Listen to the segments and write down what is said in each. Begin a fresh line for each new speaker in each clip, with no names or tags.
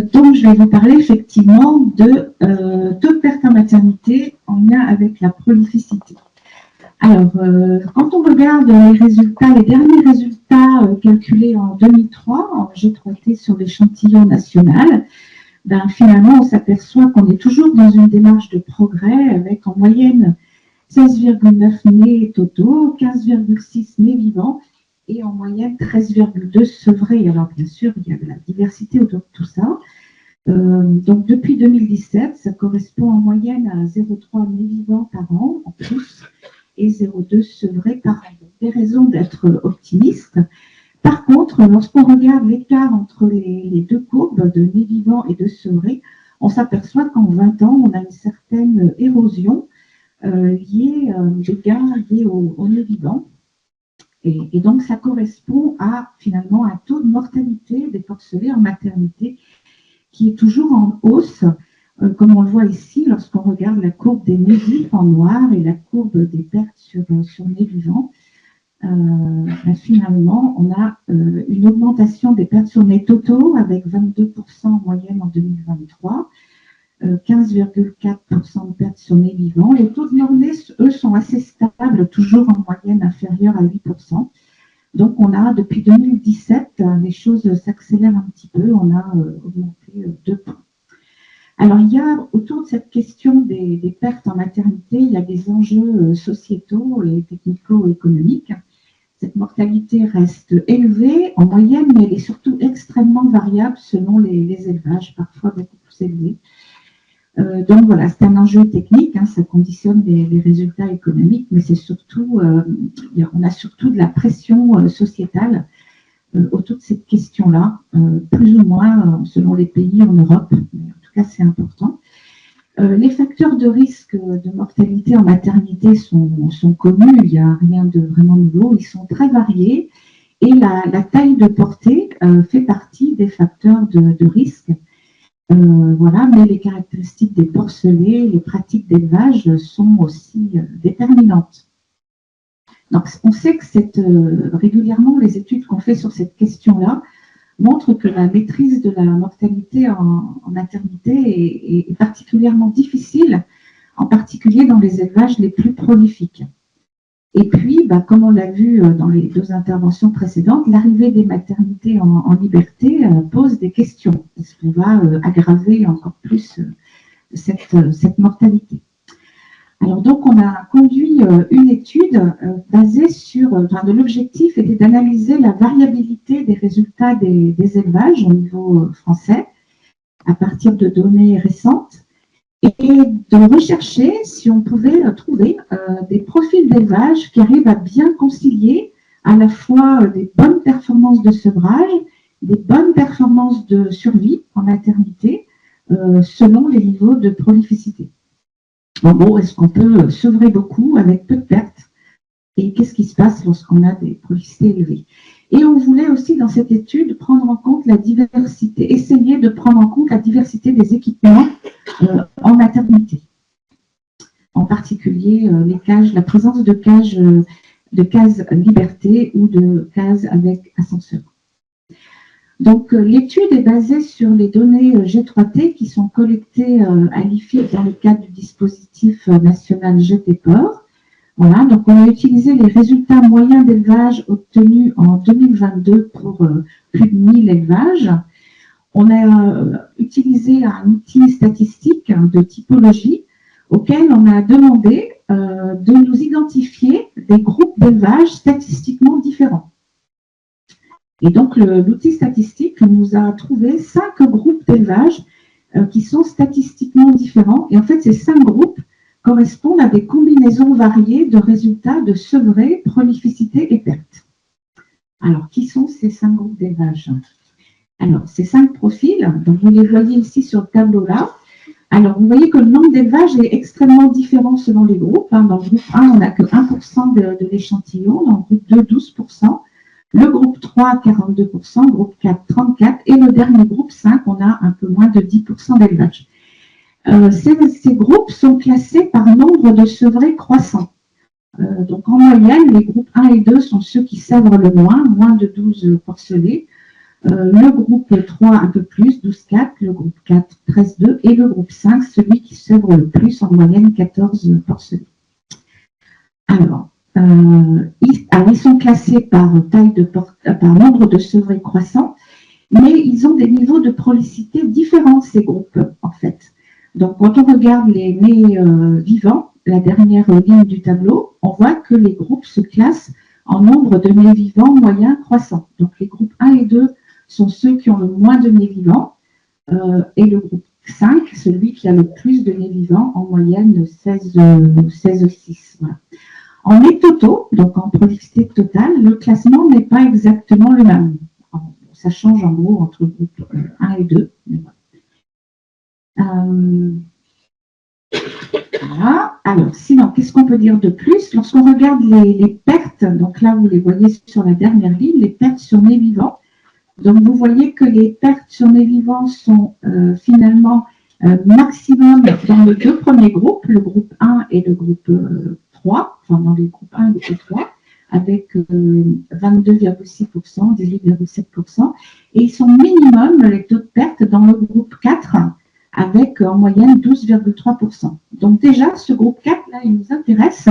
Donc, je vais vous parler effectivement de taux de perte en maternité en lien avec la prolificité. Alors, quand on regarde les résultats, les derniers résultats calculés en 2003 en G3T sur l'échantillon national, ben, finalement, on s'aperçoit qu'on est toujours dans une démarche de progrès avec en moyenne 16,9 nés totaux, 15,6 nés vivants et en moyenne 13,2 sevrés. Alors, bien sûr, il y a de la diversité autour de tout ça. Donc, depuis 2017, ça correspond en moyenne à 0,3 nés vivants par an en plus et 0,2 sevrés par an. Donc, des raisons d'être optimiste. Par contre, lorsqu'on regarde l'écart entre les deux courbes de nés vivants et de sevrés, on s'aperçoit qu'en 20 ans, on a une certaine érosion liée des gains liés au nés vivant. Et donc, ça correspond à finalement un taux de mortalité des porcelets en maternité qui est toujours en hausse, comme on le voit ici lorsqu'on regarde la courbe des nés vifs en noir et la courbe des pertes sur nés vivants. Finalement, on a une augmentation des pertes sur nés totaux avec 22% en moyenne en 2023, 15,4% de pertes sur nés vivants. Les taux de mort-nés, eux, sont assez stables, toujours en moyenne inférieure à 8%. Donc, on a, depuis 2017, les choses s'accélèrent un petit peu, on a augmenté 2 points. Alors, il y a, autour de cette question des pertes en maternité, il y a des enjeux sociétaux et technico-économiques. Cette mortalité reste élevée en moyenne, mais elle est surtout extrêmement variable selon les élevages, parfois beaucoup plus élevés. Donc voilà, c'est un enjeu technique, hein, ça conditionne les résultats économiques, mais c'est surtout, on a surtout de la pression sociétale autour de cette question-là, plus ou moins selon les pays en Europe, mais en tout cas c'est important. Les facteurs de risque de mortalité en maternité sont connus, il n'y a rien de vraiment nouveau, ils sont très variés et la taille de portée fait partie des facteurs de risque. Voilà, mais les caractéristiques des porcelets, les pratiques d'élevage sont aussi déterminantes. Donc, on sait que régulièrement, les études qu'on fait sur cette question-là montrent que la maîtrise de la mortalité en maternité est particulièrement difficile, en particulier dans les élevages les plus prolifiques. Et puis, comme on l'a vu dans les deux interventions précédentes, l'arrivée des maternités en liberté pose des questions. Est-ce qu'on va aggraver encore plus cette mortalité? Alors donc, on a conduit une étude basée sur, l'objectif était d'analyser la variabilité des résultats des élevages au niveau français à partir de données récentes, et de rechercher si on pouvait trouver des profils d'élevage qui arrivent à bien concilier à la fois des bonnes performances de sevrage, des bonnes performances de survie en maternité, selon les niveaux de prolificité. Bon, est-ce qu'on peut sevrer beaucoup avec peu de pertes? Et qu'est-ce qui se passe lorsqu'on a des prolicités élevées? Et on voulait aussi, dans cette étude, prendre en compte la diversité, essayer de prendre en compte la diversité des équipements en maternité. En particulier, les cages, la présence de cases liberté ou de cases avec ascenseur. Donc, l'étude est basée sur les données G3T qui sont collectées à l'IFIP dans le cadre du dispositif national GTPOR. Voilà, donc on a utilisé les résultats moyens d'élevage obtenus en 2022 pour plus de 1000 élevages. On a utilisé un outil statistique de typologie auquel on a demandé de nous identifier des groupes d'élevage statistiquement différents. Et donc, l'outil statistique nous a trouvé 5 groupes d'élevage qui sont statistiquement différents. Et en fait, ces 5 groupes correspondent à des combinaisons variées de résultats de sevrés, prolificité et perte. Alors, qui sont ces 5 groupes d'élevage? Alors, ces 5 profils, donc vous les voyez ici sur le tableau-là. Alors, vous voyez que le nombre d'élevages est extrêmement différent selon les groupes. Dans le groupe 1, on n'a que 1% de l'échantillon. Dans le groupe 2, 12%. Le groupe 3, 42%. Groupe 4, 34%. Et le dernier groupe 5, on a un peu moins de 10% d'élevage. Ces groupes sont classés par nombre de sevrés croissants. Donc, en moyenne, les groupes 1 et 2 sont ceux qui sèvrent le moins de 12 porcelets. Le groupe 3 un peu plus, 12,4, le groupe 4, 13,2 et le groupe 5, celui qui sèvre le plus, en moyenne 14 porcelets. Alors, ils sont classés par nombre de sevrés croissants, mais ils ont des niveaux de prolificité différents, ces groupes, en fait. Donc, quand on regarde les nés vivants, la dernière ligne du tableau, on voit que les groupes se classent en nombre de nés vivants moyens croissants. Donc, les groupes 1 et 2 sont ceux qui ont le moins de nés vivants, et le groupe 5, celui qui a le plus de nés vivants, en moyenne 16,6. Voilà. En nés totaux, donc en prolificité totale, le classement n'est pas exactement le même. Ça change en gros entre le groupe 1 et 2. Voilà. Alors, sinon, qu'est-ce qu'on peut dire de plus? Lorsqu'on regarde les pertes, donc là, vous les voyez sur la dernière ligne, les pertes sur nés vivants. Donc, vous voyez que les pertes sur nés vivants sont finalement maximum dans les deux premiers groupes, le groupe 1 et le groupe 3, enfin dans les groupes 1 et le groupe 3, avec 22,6%, 18,7%, et ils sont minimum, les taux de perte, dans le groupe 4, avec en moyenne 12,3%. Donc déjà, ce groupe 4, là, il nous intéresse.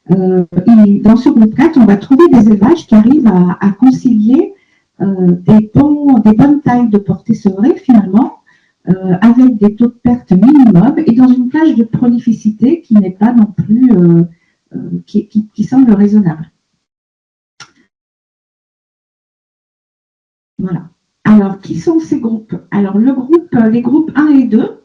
Dans ce groupe 4, on va trouver des élevages qui arrivent à concilier des bonnes tailles de portée sevrée, finalement, avec des taux de perte minimum et dans une plage de prolificité qui n'est pas non plus, qui semble raisonnable. Voilà. Alors, qui sont ces groupes? Alors, les groupes 1 et 2,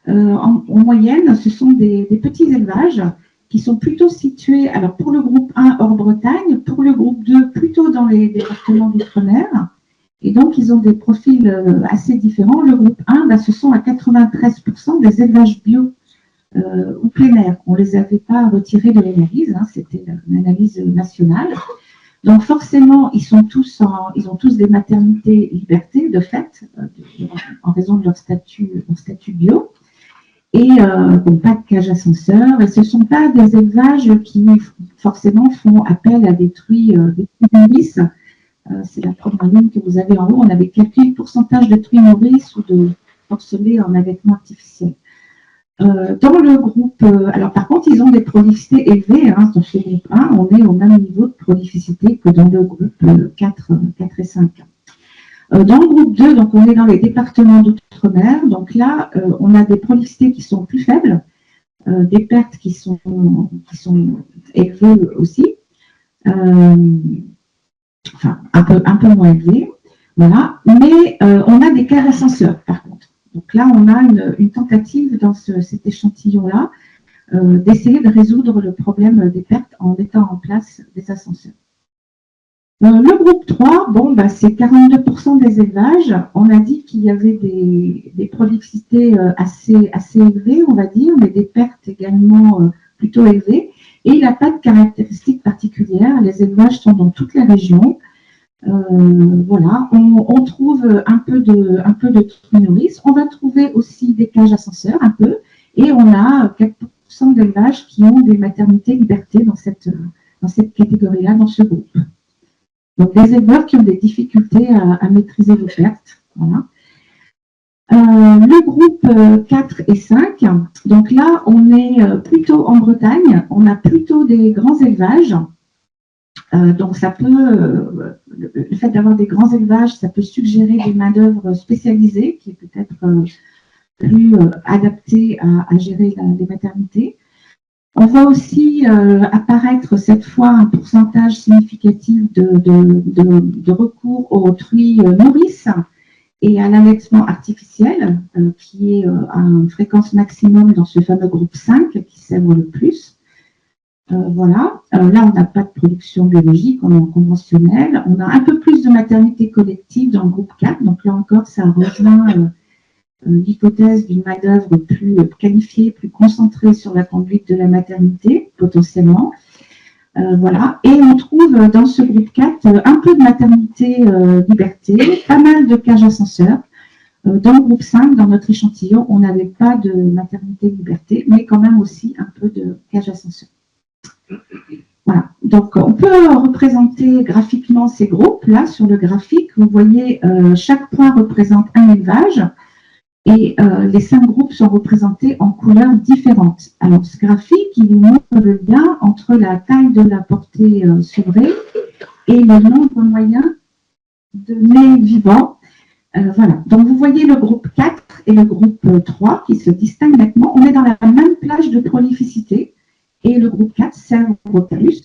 en moyenne, ce sont des petits élevages qui sont plutôt situés, alors pour le groupe 1 hors Bretagne, pour le groupe 2 plutôt dans les départements d'outre-mer. Et donc, ils ont des profils assez différents. Le groupe 1, ce sont à 93% des élevages bio ou plein air. On ne les avait pas retirés de l'analyse, hein, c'était une analyse nationale. Donc, forcément, ils ont tous des maternités liberté, de fait, en raison de leur statut bio. Et bon, pas de cage ascenseur. Et ce ne sont pas des élevages qui, forcément, font appel à des truies nourrices. C'est la première ligne que vous avez en haut. On avait calculé le pourcentage de truies nourrices ou de porcelets en allaitement artificiel. Dans le groupe, alors par contre, ils ont des prolificités élevées. Hein, dans ce groupe 1, on est au même niveau de prolificité que dans le groupe 4 et 5. Dans le groupe 2, donc on est dans les départements d'outre-mer. Donc là, on a des prolificités qui sont plus faibles, des pertes qui sont élevées aussi. Enfin, un peu moins élevées. Voilà. Mais on a des cages ascenseurs, par contre. Donc là, on a une tentative dans cet échantillon-là d'essayer de résoudre le problème des pertes en mettant en place des ascenseurs. Le groupe 3, bon, c'est 42% des élevages. On a dit qu'il y avait des prolificités assez élevées, on va dire, mais des pertes également plutôt élevées. Et il n'a pas de caractéristiques particulières. Les élevages sont dans toutes les régions. Voilà, on trouve un peu de truies nourrices. On va trouver aussi des cages ascenseurs, un peu. Et on a 4% d'élevages qui ont des maternités liberté dans cette catégorie-là, dans ce groupe. Donc, des éleveurs qui ont des difficultés à maîtriser vos pertes. Voilà. Le groupe 4 et 5, donc là, on est plutôt en Bretagne, on a plutôt des grands élevages. Donc, ça peut, le fait d'avoir des grands élevages, ça peut suggérer des main-d'œuvre spécialisées qui est peut-être plus adaptée à gérer les maternités. On voit aussi apparaître cette fois un pourcentage significatif de recours aux truies nourrices et à l'allaitement artificiel, qui est à une fréquence maximum dans ce fameux groupe 5 qui sèvre le plus. Voilà. Là, on n'a pas de production biologique, on est en conventionnel. On a un peu plus de maternité collective dans le groupe 4, donc là encore, ça rejoint l'hypothèse d'une main-d'œuvre plus qualifiée, plus concentrée sur la conduite de la maternité, potentiellement. Voilà. Et on trouve dans ce groupe 4 un peu de maternité liberté, pas mal de cages ascenseurs. Dans le groupe 5, dans notre échantillon, on n'avait pas de maternité liberté, mais quand même aussi un peu de cages ascenseurs. Voilà. Donc, on peut représenter graphiquement ces groupes. Là, sur le graphique, vous voyez, chaque point représente un élevage et les 5 groupes sont représentés en couleurs différentes. Alors, ce graphique, il vous montre le lien entre la taille de la portée sevrée et le nombre moyen de nez vivants. Voilà. Donc, vous voyez le groupe 4 et le groupe 3 qui se distinguent nettement. On est dans la même plage de prolificité et le groupe 4 sert au talus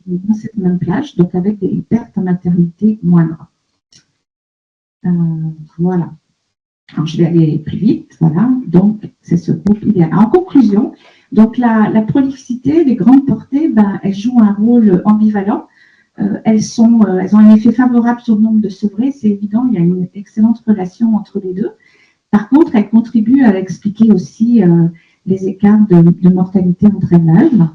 dans cette même plage, donc avec des pertes en maternité moindres. Voilà. Alors, je vais aller plus vite. Voilà. Donc, c'est ce groupe idéal. En conclusion, donc la prolificité, les grandes portées, elles jouent un rôle ambivalent. Elles ont un effet favorable sur le nombre de sevrés, c'est évident, il y a une excellente relation entre les deux. Par contre, elles contribuent à expliquer aussi les écarts de mortalité entre élevages.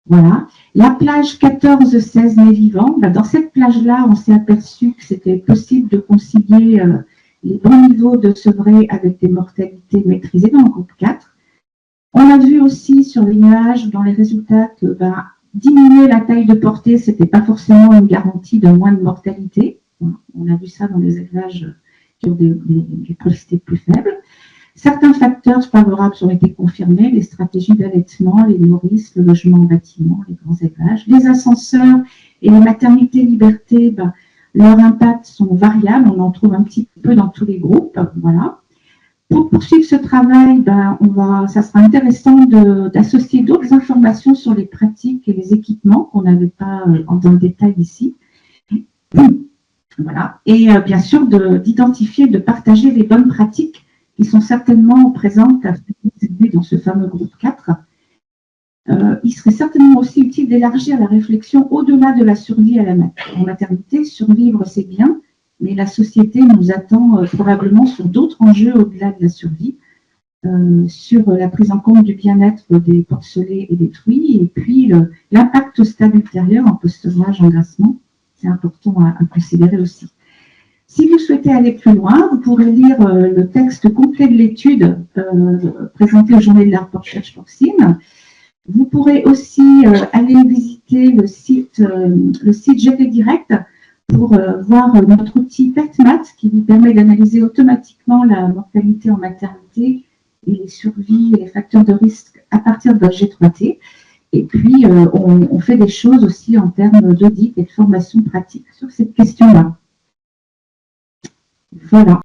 Voilà. La plage 14-16 nés vivants, dans cette plage-là, on s'est aperçu que c'était possible de concilier les bons niveaux de sevrés avec des mortalités maîtrisées dans le groupe 4. On a vu aussi sur les nuages, dans les résultats, que diminuer la taille de portée, ce n'était pas forcément une garantie de moins de mortalité. On a vu ça dans les élevages qui ont des prolicités plus faibles. Certains facteurs favorables ont été confirmés, les stratégies d'allaitement, les nourrices, le logement en bâtiment, les grands élevages. Les ascenseurs et les maternités liberté, leurs impacts sont variables, on en trouve un petit peu dans tous les groupes. Voilà. Pour poursuivre ce travail, ça sera intéressant d'associer d'autres informations sur les pratiques et les équipements qu'on n'avait pas dans le détail ici. Voilà. Et bien sûr, d'identifier, de partager les bonnes pratiques qui sont certainement présentes dans ce fameux groupe 4. Il serait certainement aussi utile d'élargir la réflexion au-delà de la survie à la maternité. Survivre, c'est bien, mais la société nous attend probablement sur d'autres enjeux au-delà de la survie, sur la prise en compte du bien-être des porcelets et des truies, et puis l'impact au stade ultérieur en post-sevrage, engraissement, c'est important à considérer aussi. Si vous souhaitez aller plus loin, vous pourrez lire le texte complet de l'étude présentée aux Journées de la recherche porcine. Vous pourrez aussi aller visiter le site GT Direct pour voir notre outil PetMat qui vous permet d'analyser automatiquement la mortalité en maternité et les survies et les facteurs de risque à partir de G3T. Et puis, on fait des choses aussi en termes d'audit et de formation pratique sur cette question-là. Voilà.